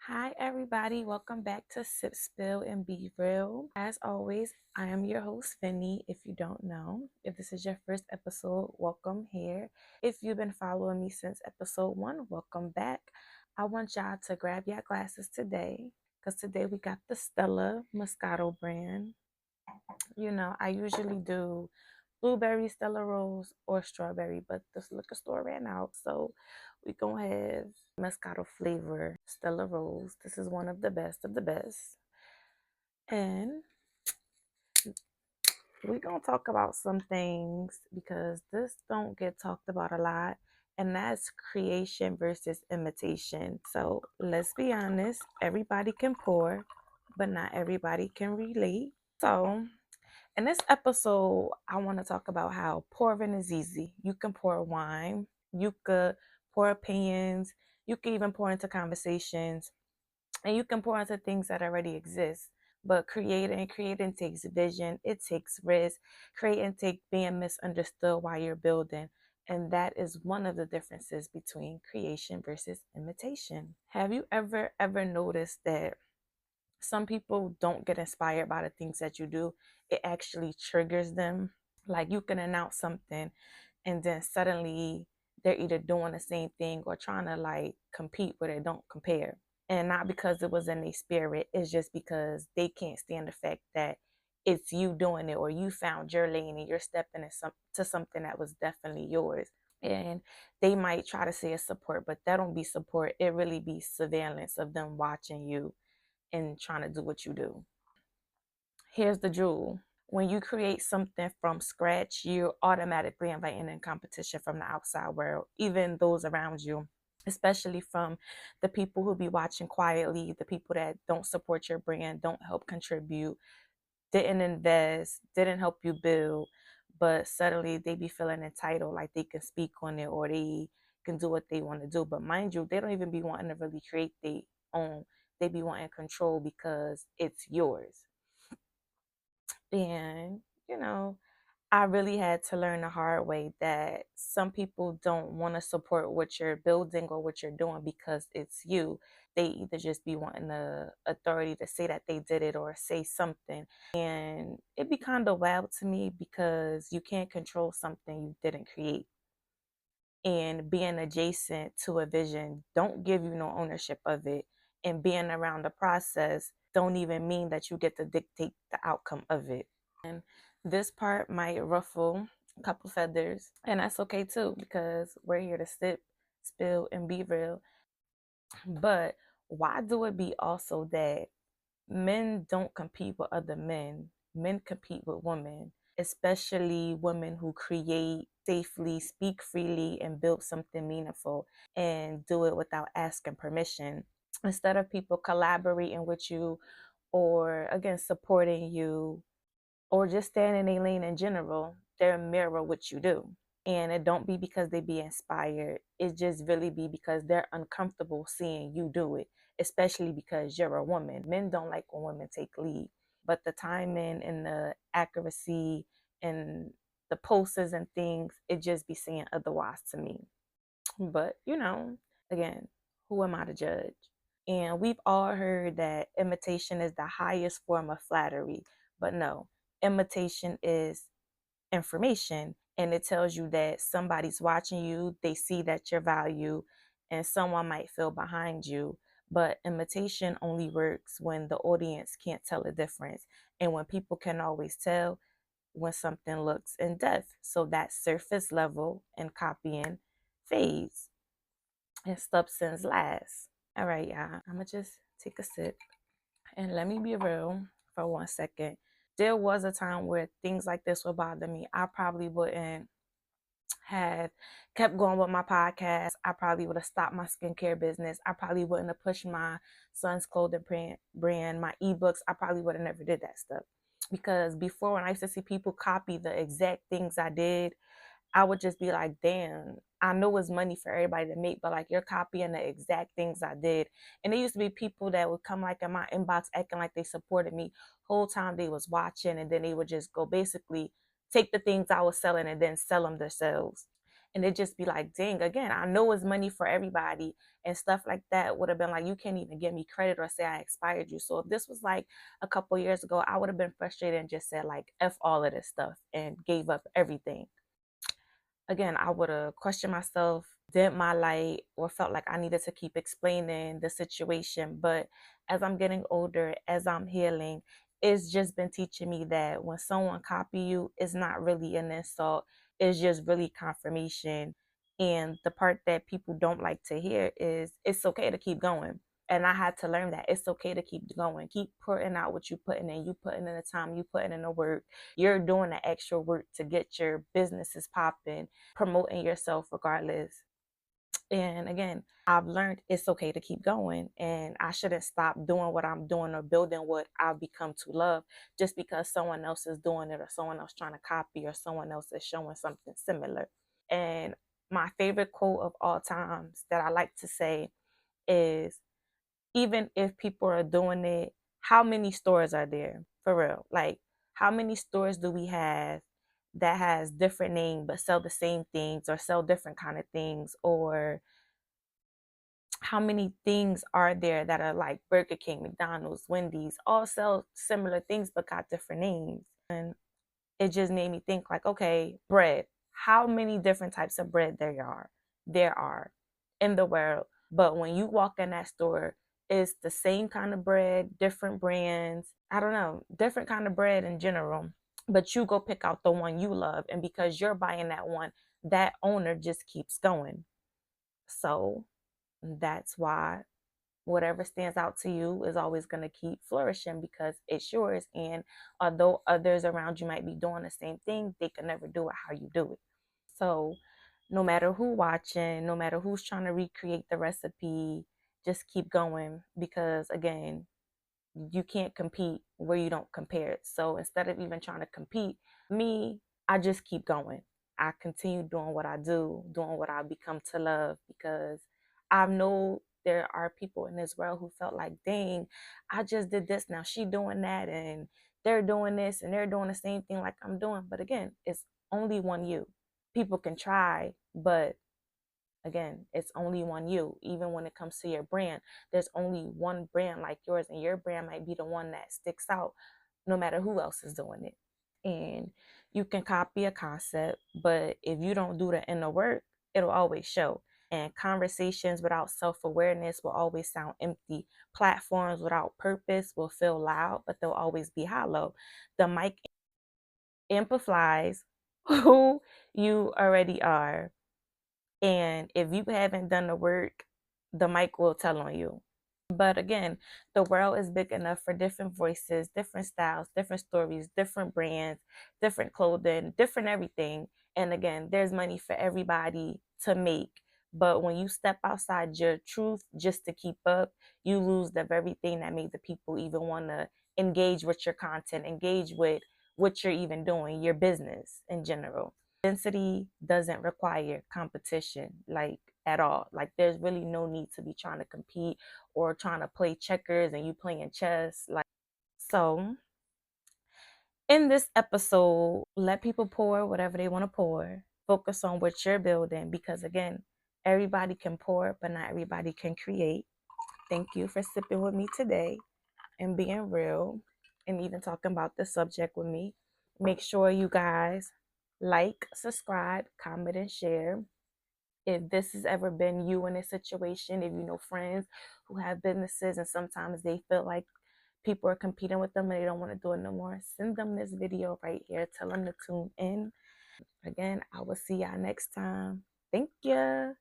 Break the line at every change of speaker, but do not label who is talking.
Hi, everybody. Welcome back to Sip, Spill, and Be Real. As always, I am your host, Finny. If you don't know, if this is your first episode, welcome here. If you've been following me since episode one, welcome back. I want y'all to grab your glasses today because today we got the Stella Moscato brand. I usually do blueberry Stella Rose or strawberry, but this liquor store ran out. So we gonna have Moscato flavor Stella Rose. This is one of the best of the best. And we're gonna talk about some things because this don't get talked about a lot, and that's creation versus imitation. So let's be honest, everybody can pour, but not everybody can relate. So in this episode, I want to talk about how pouring is easy. You can pour wine, you could pour opinions, you can even pour into conversations, and you can pour into things that already exist. But creating takes vision, it takes risk. Creating takes being misunderstood while you're building. And that is one of the differences between creation versus imitation. Have you ever noticed that some people don't get inspired by the things that you do? It actually triggers them. Like you can announce something and then suddenly they're either doing the same thing or trying to like compete where they don't compare. And not because it was in their spirit, it's just because they can't stand the fact that it's you doing it or you found your lane and you're stepping to something that was definitely yours. And they might try to say it's support, but that don't be support. It really be surveillance of them watching you and trying to do what you do. Here's the jewel. When you create something from scratch, you're automatically inviting in competition from the outside world, even those around you, especially from the people who be watching quietly, the people that don't support your brand, don't help contribute, didn't invest, didn't help you build, but suddenly they be feeling entitled, like they can speak on it or they can do what they want to do. But mind you, they don't even be wanting to really create their own. They be wanting control because it's yours. And, you know, I really had to learn the hard way that some people don't want to support what you're building or what you're doing because it's you. They either just be wanting the authority to say that they did it or say something. And it be kind of wild to me because you can't control something you didn't create. And being adjacent to a vision don't give you no ownership of it. And being around the process don't even mean that you get to dictate the outcome of it. And this part might ruffle a couple feathers, and that's okay too because we're here to sip, spill, and be real. But why do it be also that men don't compete with other men? Men compete with women, especially women who create safely, speak freely, and build something meaningful and do it without asking permission. Instead of people collaborating with you or, again, supporting you or just staying in a lane in general, they'll mirror what you do. And it don't be because they be inspired. It just really be because they're uncomfortable seeing you do it, especially because you're a woman. Men don't like when women take lead, but the timing and the accuracy and the poses and things, it just be saying otherwise to me. But, again, who am I to judge? And we've all heard that imitation is the highest form of flattery. But no, imitation is information, and it tells you that somebody's watching you, they see that you're value, and someone might feel behind you. But imitation only works when the audience can't tell a difference, and when people can always tell when something looks in depth. So that surface level and copying fades and substance lasts. All right, y'all, I'm gonna just take a sip and let me be real for 1 second. There was a time where things like this would bother me. I probably wouldn't have kept going with my podcast. I probably would have stopped my skincare business. I probably wouldn't have pushed my son's clothing brand, my ebooks. I probably would have never did that stuff. Because before, when I used to see people copy the exact things I did, I would just be like, damn, I know it's money for everybody to make, but like you're copying the exact things I did. And there used to be people that would come like in my inbox acting like they supported me whole time they was watching, and then they would just go basically take the things I was selling and then sell them themselves. And it just be like, dang, again, I know it's money for everybody and stuff like that would have been like, you can't even give me credit or say I expired you. So if this was like a couple years ago, I would have been frustrated and just said like F all of this stuff and gave up everything. Again, I would have questioned myself, dimmed my light, or felt like I needed to keep explaining the situation. But as I'm getting older, as I'm healing, it's just been teaching me that when someone copy you, it's not really an insult. It's just really confirmation. And the part that people don't like to hear is it's okay to keep going. And I had to learn that it's okay to keep going. Keep putting out what you putting in. You putting in the time, you putting in the work. You're doing the extra work to get your businesses popping, promoting yourself regardless. And again, I've learned it's okay to keep going and I shouldn't stop doing what I'm doing or building what I've become to love just because someone else is doing it or someone else trying to copy or someone else is showing something similar. And my favorite quote of all times that I like to say is, even if people are doing it, how many stores are there for real? Like, how many stores do we have that has different names but sell the same things or sell different kind of things? Or how many things are there that are like Burger King, McDonald's, Wendy's, all sell similar things but got different names? And it just made me think like, okay, bread. How many different types of bread there are in the world? But when you walk in that store, it's the same kind of bread, different brands. I don't know, different kind of bread in general. But you go pick out the one you love, and because you're buying that one, that owner just keeps going. So that's why whatever stands out to you is always going to keep flourishing because it's yours. And although others around you might be doing the same thing, they can never do it how you do it. So no matter who watching, no matter who's trying to recreate the recipe, just keep going because again, you can't compete where you don't compare. So instead of even trying to compete, me, I just keep going. I continue doing what I do, doing what I become to love because I know there are people in this world who felt like, dang, I just did this. Now she doing that and they're doing this and they're doing the same thing like I'm doing. But again, it's only one you. People can try, but again, it's only one you. Even when it comes to your brand, there's only one brand like yours, and your brand might be the one that sticks out no matter who else is doing it. And you can copy a concept, but if you don't do the inner work, it'll always show. And conversations without self-awareness will always sound empty. Platforms without purpose will feel loud, but they'll always be hollow. The mic amplifies who you already are. And if you haven't done the work, the mic will tell on you. But again, the world is big enough for different voices, different styles, different stories, different brands, different clothing, different everything. And again, there's money for everybody to make. But when you step outside your truth just to keep up, you lose the very thing that made the people even want to engage with your content, engage with what you're even doing, your business in general. Density doesn't require competition, like at all. Like there's really no need to be trying to compete or trying to play checkers and you playing chess. Like, so in this episode, let people pour whatever they want to pour. Focus on what you're building because again, everybody can pour, but not everybody can create. Thank you for sipping with me today and being real and even talking about this subject with me. Make sure you guys like, subscribe, comment, and share. If this has ever been you in a situation, if you know friends who have businesses and sometimes they feel like people are competing with them and they don't want to do it no more, send them this video right here. Tell them to tune in. Again, I will see y'all next time. Thank you.